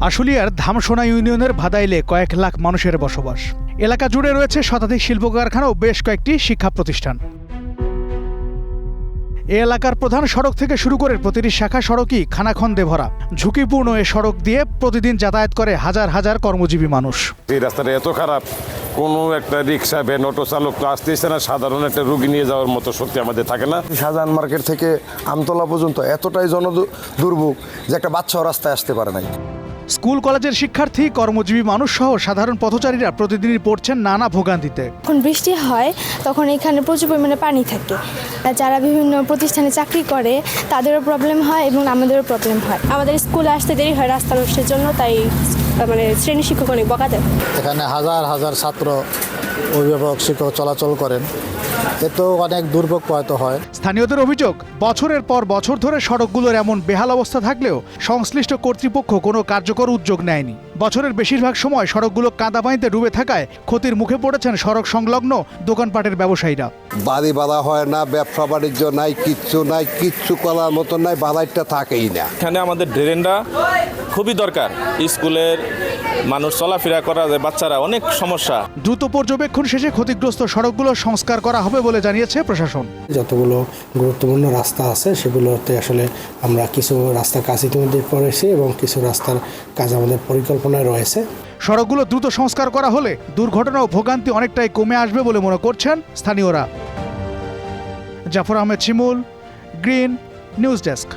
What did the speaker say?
আশুলিয়ার ধামসোনা ইউনিয়নের ভাদাইলে কয়েক লাখ মানুষের বসবাস। এলাকা জুড়ে রয়েছে শতাধিক শিল্প কারখানা ও বেশ কয়েকটি শিক্ষা প্রতিষ্ঠান। এ এলাকার প্রধান সড়ক থেকে শুরু করে প্রতিটি শাখা সড়কই খানাখন্দে ভরা। ঝুঁকিপূর্ণ এ সড়ক দিয়ে প্রতিদিন যাতায়াত করে হাজার হাজার কর্মজীবী মানুষ। এই রাস্তাটা এত খারাপ, কোনো একটা রিক্সা ভ্যান অটো চালক তো আসতেছে না, সাধারণ একটা রুগী নিয়ে যাওয়ার মতো শক্তি আমাদের থাকে না। শাহজাহান মার্কেট থেকে আমতলা পর্যন্ত এতটাই দুর্ভোগ যে একটা বাচ্চাও রাস্তায় আসতে পারে নাই। স্কুল কলেজের শিক্ষার্থী, কর্মজীবী মানুষ সহ সাধারণ পথচারীরা প্রতিদিনই পড়ছেন নানা ভোগান্তিতে। যখন বৃষ্টি হয় তখন এখানে প্রচুর পরিমাণে পানি থাকে। যারা বিভিন্ন প্রতিষ্ঠানে চাকরি করে তাদেরও প্রবলেম হয় এবং আমাদেরও প্রবলেম হয়। আমাদের স্কুলে আসতে দেরি হয় রাস্তা নষ্টের জন্য, তাই শ্রেণী শিক্ষক অনেক বকা দেয়। এখানে হাজার হাজার ছাত্র, অভিভাবক, শিক্ষক চলাচল করেন, এতেও অনেক দুর্ভোগ পোহাতে হয়। স্থানীয়দের অভিযোগ, বছরের পর বছর ধরে সড়কগুলোর এমন বেহাল অবস্থা থাকলেও সংশ্লিষ্ট কর্তৃপক্ষ কোনো কার্যকর উদ্যোগ নেয়নি। বছরের বেশিরভাগ সময় সড়কগুলো কাদা পানিতে ডুবে থাকায় ক্ষতির মুখে পড়েছেন সড়ক সংলগ্ন দোকানপাটের ব্যবসায়ীরা। বাড়ি বাঁধা হয় না, ব্যবসা বাণিজ্য নাই, কিচ্ছু করার মতো নাই, বাধাইটা থাকেই না। এখানে আমাদের ড্রেনটা খুবই দরকার, স্কুলের মানুষ চলাফেরা করা যায়, বাচ্চারা অনেক সমস্যা। দ্রুত পর্যবেক্ষণ শেষে ক্ষতিগ্রস্ত সড়কগুলো সংস্কার করা হবে বলে জানিয়েছে প্রশাসন। যতগুলো গুরুত্বপূর্ণ রাস্তা আছে সেগুলোতে আসলে আমরা কিছু রাস্তার কাজ ইতিমধ্যে করেছি এবং কিছু রাস্তার কাজ আমাদের পরিকল্পনায় রয়েছে। সড়কগুলো দ্রুত সংস্কার করা হলে দুর্ঘটনা ও ভোগান্তি অনেকটাই কমে আসবে বলে মনে করছেন স্থানীয়রা। জাফর আহমেদ শিমুল, গ্রিন নিউজ ডেস্ক।